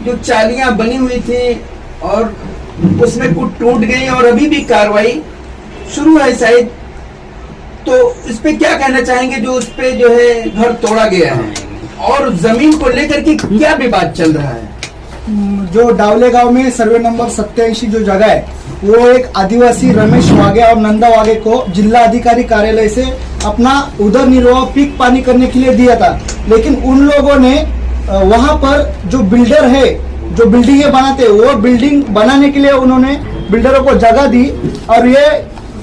जो चालियां बनी हुई थी और उसमें कुछ टूट गई और अभी भी कार्रवाई शुरू है शायद, तो इस पे क्या कहना चाहेंगे जो उस पे जो है घर तोड़ा गया है और जमीन को लेकर के क्या विवाद चल रहा है? जो डावले गांव में सर्वे नंबर 87 जो जगह है वो एक आदिवासी रमेश वागे और नंदा वागे को जिला अधिकारी कार्यालय से अपना उधर निर्वाह पीक पानी करने के लिए दिया था, लेकिन उन लोगों ने वहां पर जो बिल्डर है जो बिल्डिंगें बनाते वो बिल्डिंग बनाने के लिए उन्होंने बिल्डरों को जगह दी और ये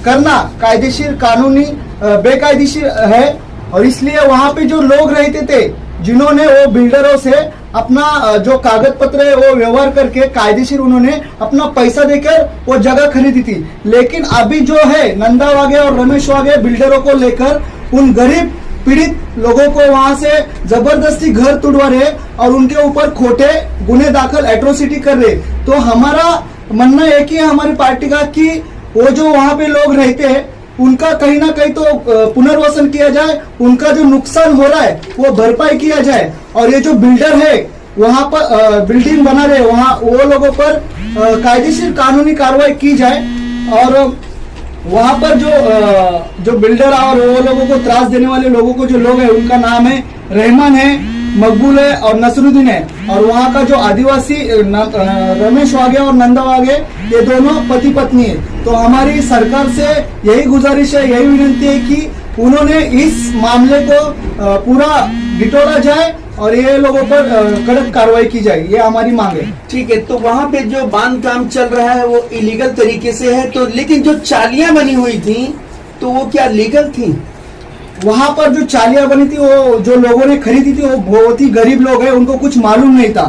करना कायदेशीर कानूनी बेकायदेशीर है। और इसलिए वहां पे जो लोग रहते थे जिन्होंने वो बिल्डरों से अपना जो कागज पत्र है वो व्यवहार करके कायदेशीर उन्होंने अपना पैसा देकर वो जगह खरीदी थी, लेकिन अभी जो है नंदा वागे और रमेश वागे बिल्डरों को लेकर उन गरीब पीड़ित लोगों को वहां से जबरदस्ती घर तोड़वा रहे और उनके ऊपर खोटे गुने दाखिल एट्रोसिटी कर रहे। तो हमारा मानना एक ही है हमारी पार्टी का कि वो जो वहां पे लोग रहते हैं उनका कहीं ना कहीं तो पुनर्वसन किया जाए, उनका जो नुकसान हो रहा है वो भरपाई किया जाए और ये जो बिल्डर है वहां पर बिल्डिंग बना रहे वहां वो लोगों पर कायदेशीर कानूनी कार्रवाई की जाए और वहां पर जो बिल्डर और वो लोगों को त्रास देने वाले लोगों को जो लोग है उनका नाम है रहमान है, मकबूल है और नसरुद्दीन है और वहाँ का जो आदिवासी रमेश वागे और नंदा वागे ये दोनों पति पत्नी है। तो हमारी सरकार से यही गुजारिश है, यही विनती है कि उन्होंने इस मामले को पूरा डिटोला जाए और ये लोगों पर कड़क कार्रवाई की जाए, ये हमारी मांग है। ठीक है, तो वहाँ पे जो बांध काम चल रहा है वो इलीगल तरीके से है, तो लेकिन जो चालियां बनी हुई थी तो वो क्या लीगल थी? वहां पर जो चालियां बनी थी वो जो लोगों ने खरीदी थी वो बहुत ही गरीब लोग हैं, उनको कुछ मालूम नहीं था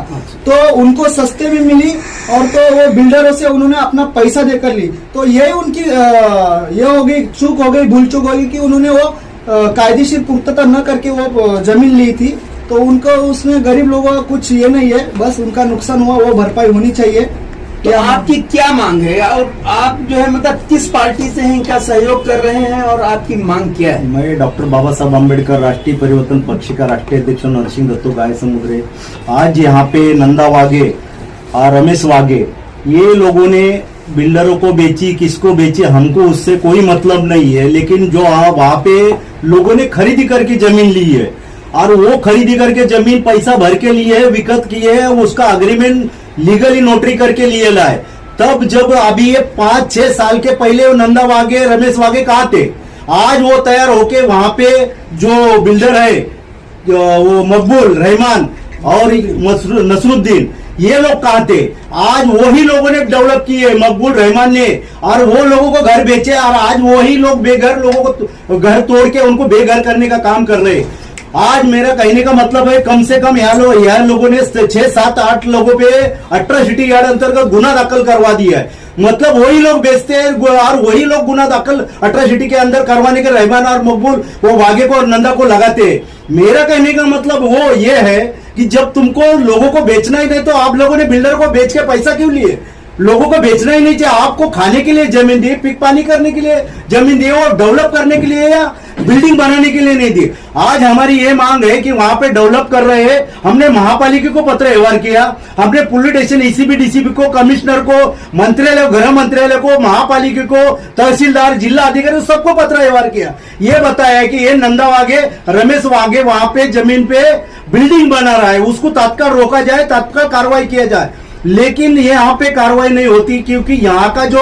तो उनको सस्ते में मिली और तो वो बिल्डरों से उन्होंने अपना पैसा देकर ली। तो यही उनकी ये हो गई चूक हो गई, भूल चूक हो गई कि उन्होंने वो कायदेशीर पुख्तता न करके वो जमीन ली थी। तो उनको उसमें गरीब लोगों का कुछ ये नहीं है, बस उनका नुकसान हुआ वो भरपाई होनी चाहिए। तो आपकी क्या मांग है और आप जो है मतलब किस पार्टी से हैं, इनका सहयोग कर रहे हैं और आपकी मांग क्या है? मैं डॉक्टर बाबा साहब आम्बेडकर राष्ट्रीय परिवर्तन पक्ष का राष्ट्रीय अध्यक्ष नरसिंह दत्तो गाय समुद्रे। आज यहाँ पे नंदा वागे और रमेश वागे ये लोगों ने बिल्डरों को बेची, किसको बेची हमको उससे कोई मतलब नहीं है, लेकिन जो वहाँ पे लोगों ने खरीदी करके जमीन ली है और वो खरीदी करके जमीन पैसा भर के लिए है, विकत किए है, उसका अग्रीमेंट लीगली नोटरी करके लिए लाए। तब जब अभी ये 5-6 साल के पहले वो नंदा वागे रमेश वागे कहाँ थे, आज वो तैयार होके वहां पे जो बिल्डर है वो मकबूल रहमान और नसरुद्दीन ये लोग कहाँ थे, आज वही लोगों ने डेवलप किए मकबूल रहमान ने और वो लोगों को घर बेचे और आज वही लोग बेघर लोगों को घर तोड़ के उनको बेघर करने का काम कर रहे। आज मेरा कहने का मतलब है कम से कम यहाँ लोगों ने 6-7-8 लोगों पे अट्रॉसिटी एक्ट अंतर्गत गुना दाखिल करवा दिया है। मतलब वही लोग बेचते हैं और वही लोग गुना दाखिल अट्रॉसिटी के अंदर करवाने के रहमान और मकबूल वो वागे को और नंदा को लगाते हैं। मेरा कहने का मतलब वो ये है कि जब तुमको लोगों को बेचना ही नहीं तो आप लोगों ने बिल्डर को बेच के पैसा क्यों लिए? लोगों को बेचना ही नहीं चाहिए, आपको खाने के लिए जमीन दी, पिक पानी करने के लिए जमीन दी और डेवलप करने के लिए या बिल्डिंग बनाने के लिए नहीं दी। आज हमारी ये मांग है कि वहां पे डेवलप कर रहे हैं, हमने महापालिका को पत्र व्यवहार किया, हमने पुलिस स्टेशन ईसीबी डीसीपी को, कमिश्नर को, मंत्रालय गृह मंत्रालय को, महापालिका को, तहसीलदार, जिला अधिकारी सबको पत्र व्यवहार किया। ये बताया कि ये नंदा वागे रमेश वागे वहां पे जमीन पे बिल्डिंग बना रहा है, उसको तत्काल रोका जाए, तत्काल कार्रवाई किया जाए। लेकिन यहाँ पे कार्रवाई नहीं होती क्योंकि यहाँ का जो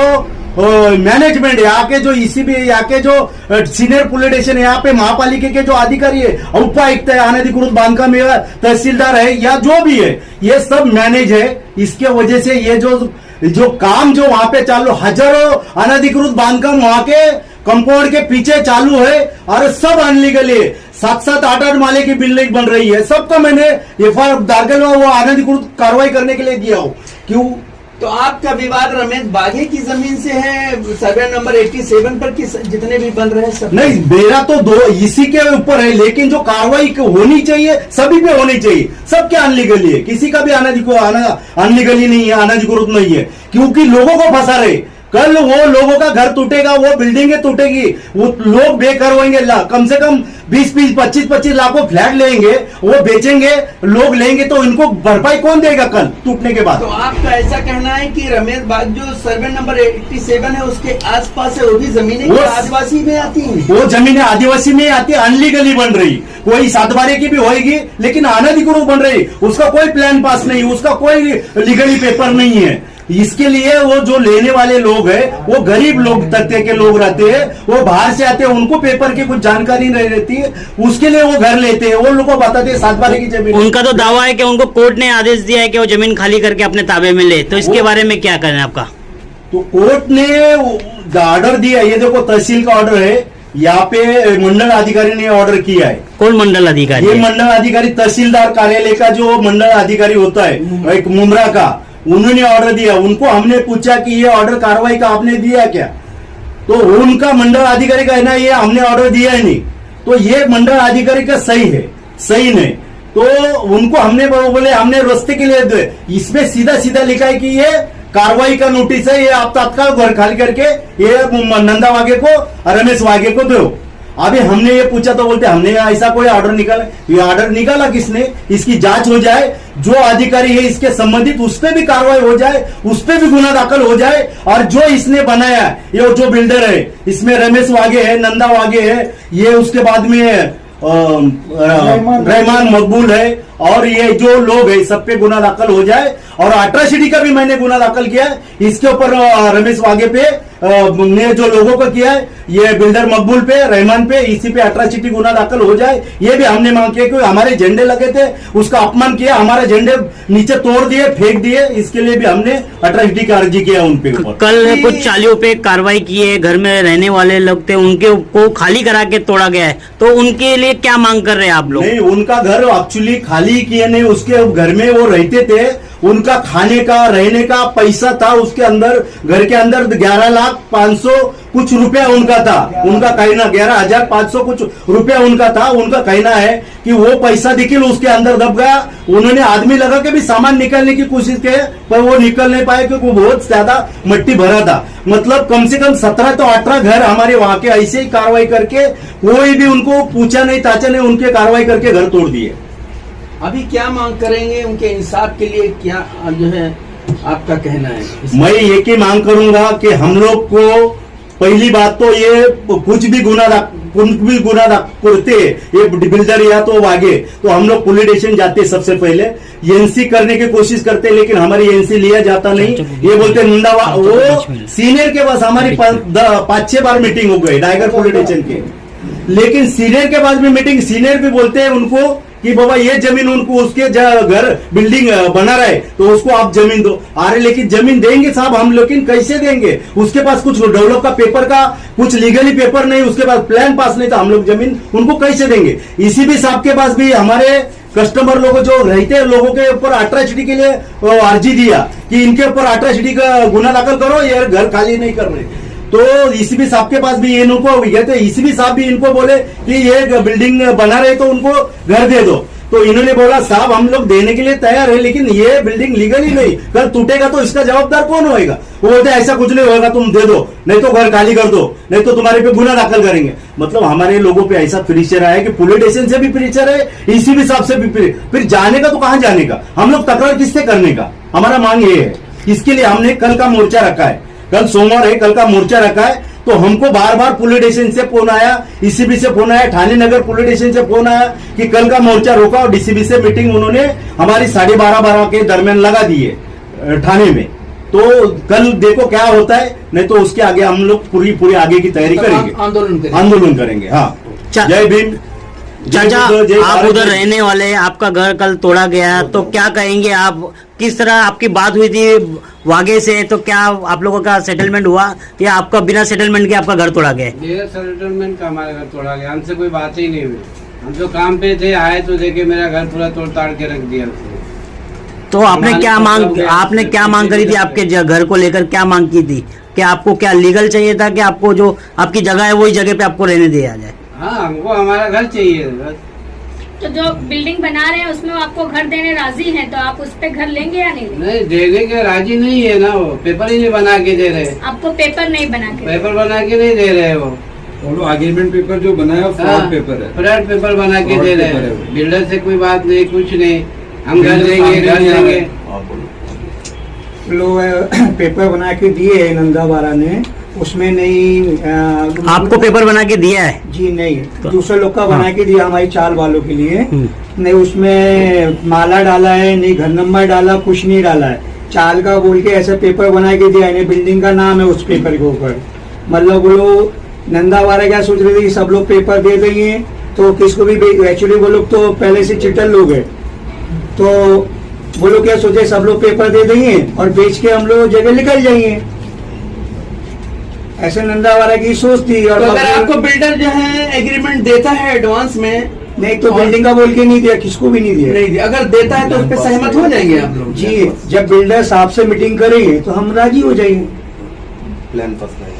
मैनेजमेंट, यहाँ के जो ईसीबी, यहाँ के जो सीनियर पुलिस स्टेशन, यहाँ पे महापालिका के जो अधिकारी है, उपायुक्त है, अनधिकृत बांधकाम तहसीलदार है या जो भी है, ये सब मैनेज है। इसके वजह से ये जो काम जो वहां पे चालू, हजारों अनधिकृत बांधकाम वहां के कंपाउंड के पीछे चालू है और सब अनलीगल है। 7-8 माले की बिल्डिंग बन रही है, सबका मैंने एफआईआर दाखिल हुआ, वो अनधिकृत कार्रवाई करने के लिए दिया हो। क्यों? तो आपका विवाद रमेश वागे की जमीन से है, सर्वे नंबर 87 पर की जितने भी बन रहे हैं सब? नहीं, मेरा तो दो इसी के ऊपर है, लेकिन जो कार्रवाई होनी चाहिए सभी पे होनी चाहिए। सब क्या अनलीगली है, किसी का भी अनलीगली नहीं है, अनधिकृत नहीं है, क्योंकि लोगों को फंसा रहे। कल वो लोगों का घर टूटेगा, वो बिल्डिंगें टूटेगी, वो लोग बेघर होंगे। कम से कम 20-20, 25-25 लाखों फ्लैट लेंगे, वो बेचेंगे, लोग लेंगे, तो इनको भरपाई कौन देगा कल टूटने के बाद? तो आपका ऐसा कहना है कि रमेश बाग जो सर्वे नंबर 87 है उसके आसपास है वो भी जमीनें वो आदिवासी में आती हैं? वो जमीनें आदिवासी में आती है, अनलीगली बन रही, कोई सातबारे की भी होगी लेकिन अनधिकृत बन रही, उसका कोई प्लान पास नहीं, उसका कोई लीगली पेपर नहीं है। इसके लिए वो जो लेने वाले लोग हैं वो गरीब लोग तबके के लोग रहते हैं, वो बाहर से आते हैं, उनको पेपर की कुछ जानकारी नहीं रहती है, उसके लिए वो घर लेते हैं, वो लोग को बताते हैं 7 बारे की जमीन। उनका तो दावा है कि उनको कोर्ट ने आदेश दिया है कि वो जमीन खाली करके अपने ताबे में ले, तो इसके बारे में क्या कहना है आपका? तो कोर्ट ने ऑर्डर दिया, ये देखो तहसील का ऑर्डर है, यहाँ पे मंडल अधिकारी ने ऑर्डर किया है। कौन मंडल अधिकारी? ये मंडल अधिकारी तहसीलदार कार्यालय का जो मंडल अधिकारी होता है एक मुमरा का, उन्होंने ऑर्डर दिया। उनको हमने पूछा कि ये ऑर्डर कार्रवाई का आपने दिया क्या, तो उनका मंडल अधिकारी का है ना, ये हमने ऑर्डर दिया ही नहीं। तो ये मंडल अधिकारी का सही है, सही नहीं, तो उनको हमने बोले हमने रास्ते के लिए दे, इसमें सीधा सीधा लिखा है कि ये कार्रवाई का नोटिस है, ये आप तत्काल घर खाली करके ये नंदा वाघे को, रमेश वाघे को दो। अभी हमने ये पूछा तो बोलते हमने ऐसा कोई ऑर्डर निकाला, ये ऑर्डर निकाला किसने, इसकी जांच हो जाए, जो अधिकारी है इसके संबंधित उस पर भी कार्रवाई हो जाए, उस पर भी गुना दाखिल हो जाए, और जो इसने बनाया ये जो बिल्डर है इसमें रमेश वाघे है, नंदा वाघे है, ये उसके बाद में रहमान मकबूल है, और ये जो लोग है सब पे गुना दाखिल हो जाए। और अट्रॉसिटी का भी मैंने गुना दाखिल किया है इसके ऊपर, रमेश वाघे पे ने जो लोगों को किया है, ये बिल्डर मकबूल पे, रहमान पे, इसी पे अट्रॉसिटी गुना दाखिल हो जाए। ये भी हमने मांग किया, क्योंकि हमारे झंडे लगे थे उसका अपमान किया, हमारे झंडे नीचे तोड़ दिए, फेंक दिए, इसके लिए भी हमने अट्रॉसिटी का अर्जी किया उन पे ऊपर। कल कुछ चालियों पे कार्रवाई की है, घर में रहने वाले लोग थे उनके को खाली करा के तोड़ा गया है, तो उनके लिए क्या मांग कर रहे हैं आप लोग? नहीं, उनका घर एक्चुअली खाली किए नहीं, उसके घर में वो रहते थे, उनका खाने का रहने का पैसा था उसके अंदर, घर के अंदर 11,500,000 कुछ रुपया उनका था, उनका कहना 11,500 कुछ रुपया उनका था। उनका कहना है कि वो पैसा देखिए उसके अंदर दब गया, उन्होंने आदमी लगा के भी सामान निकालने की कोशिश की पर वो निकल नहीं पाए क्योंकि बहुत ज्यादा मिट्टी भरा था। मतलब कम से कम 17 तो 18 घर हमारे वहां के ऐसे ही कार्रवाई करके, कोई भी उनको पूछा नहीं ताचा नहीं, उनके कार्रवाई करके घर तोड़ दिए। अभी क्या मांग करेंगे उनके इंसाफ के लिए, क्या जो है आपका कहना है? मैं ये की मांग करूंगा कि हम लोग को पहली बात तो ये कुछ भी गुना करते ये बिल्डर या तो वागे, तो हम लोग पुलिस स्टेशन जाते सबसे पहले, एनसी करने की कोशिश करते, लेकिन हमारी एनसी लिया जाता नहीं। ये बोलते वो सीनियर के पास हमारी 5-6 बार मीटिंग हो गई डाइगर पुलिस स्टेशन के, लेकिन सीनियर के पास भी मीटिंग, सीनियर भी बोलते हैं उनको कि बाबा ये जमीन उनको उसके घर बिल्डिंग बना रहा है तो उसको आप जमीन दो। अरे लेकिन जमीन देंगे साहब हम, लेकिन कैसे देंगे? उसके पास कुछ डेवलप का पेपर का कुछ लीगली पेपर नहीं, उसके पास प्लान पास नहीं, तो हम लोग जमीन उनको कैसे देंगे? इसी भी साहब के पास भी हमारे कस्टमर लोग जो रहते हैं लोगों के ऊपर अट्रॉसिटी के लिए अर्जी दिया कि इनके ऊपर अट्रॉसिटी का गुना दाखिल करो, ये घर खाली नहीं कर रहे। तो ईसीबी साहब के पास भी इनको कहते, ईसीबी साहब भी इनको बोले कि ये बिल्डिंग बना रहे तो उनको घर दे दो, तो इन्होंने बोला साहब हम लोग देने के लिए तैयार है, लेकिन ये बिल्डिंग लीगल ही नहीं, कल टूटेगा तो इसका जवाबदार कौन होएगा? वो बोलते ऐसा कुछ नहीं होगा, तुम दे दो, नहीं तो घर खाली कर दो, नहीं तो तुम्हारे पे गुना दाखिल करेंगे। मतलब हमारे लोगों पे ऐसा प्रेशर आया कि पुलिस स्टेशन से भी प्रेशर है, ईसीबी साहब से भी, फिर जाने का तो कहां जाने का? हम लोग तकरार किससे करने का? हमारा मांग ये है, इसके लिए हमने कल का मोर्चा रखा है, कल सोमवार है, कल का मोर्चा रखा है। तो हमको बार बार पुलिस स्टेशन से फोन आया, ईसीबी से फोन आया, थाने नगर पुलिस स्टेशन से फोन आया कि कल का मोर्चा रोका, और डीसीबी से मीटिंग उन्होंने हमारी 12:30 के दरमियान लगा दी है थाने में। तो कल देखो क्या होता है, नहीं तो उसके आगे हम लोग पूरी आगे की तैयारी करेंगे, आंदोलन करेंगे। हाँ, जय भीम। चाचा, आप उधर रहने वाले, आपका घर कल तोड़ा गया, तो क्या कहेंगे आप? किस तरह आपकी बात हुई थी वागे से, तो क्या आप लोगों का सेटलमेंट हुआ या आपका बिना सेटलमेंट के आपका घर तोड़ा गया? मेरा सेटलमेंट का हमारा घर तोड़ा गया, हमसे कोई बात ही नहीं हुई। हम जो काम पे थे आए तो देखे मेरा घर पूरा तोड़ ताड़ के रख दिया। तो आपने क्या मांग करी थी? आपके घर को लेकर क्या मांग की थी? कि आपको क्या लीगल चाहिए था कि आपको जो आपकी जगह है वही जगह पे आपको रहने दिया जाए? हाँ, हमको हमारा घर चाहिए बस। तो जो बिल्डिंग बना रहे हैं उसमें वो आपको घर देने राजी हैं, तो आप उस पे घर लेंगे या नहीं लेंगे? नहीं, देने के राजी नहीं है ना, वो पेपर ही नहीं बना के दे रहे। आपको पेपर नहीं बना के? पेपर बना के नहीं दे रहे वो एग्रीमेंट पेपर जो बनाया फ्रॉड पेपर है, फ्रॉड पेपर बना के दे रहे पेपर है हैं। वो। बिल्डर से कोई बात नहीं, कुछ नहीं, हम घर बिल्डर देंगे, घर सामने नहीं आ देंगे। रहा लोग पेपर बना के दिए है नंदावारा ने, उसमें नहीं आपको पेपर बना के दिया है? जी नहीं, तो- दूसरे लोग का हाँ। बना के दिया हमारी चाल वालों के लिए। हम्म। नहीं उसमें माला डाला है, नहीं घर नंबर डाला, कुछ नहीं डाला है। चाल का बोल के ऐसा पेपर बना के दिया है, बिल्डिंग का नाम है उस पेपर के ऊपर। मतलब वो लोग नंदावारा क्या सोच रहे थे कि सब लोग पेपर दे देंगे तो किसको भी, एक्चुअली वो लोग तो पहले से चिटल लोग है, तो वो लोग क्या सोचे सब लोग पेपर दे देंगे और बेच के हम लोग जगह निकल जाएंगे, ऐसे नंदावारा की सोच थी। और तो अगर आपको बिल्डर जो है एग्रीमेंट देता है एडवांस में, नहीं तो बिल्डिंग का बोल के नहीं दिया, किसको भी नहीं दिया। नहीं दिया, अगर देता है तो उस पर सहमत हो जाएंगे आप लोग? जी, जब बिल्डर साहब से मीटिंग करेंगे तो हम राजी हो जाएंगे। प्लान फसला है।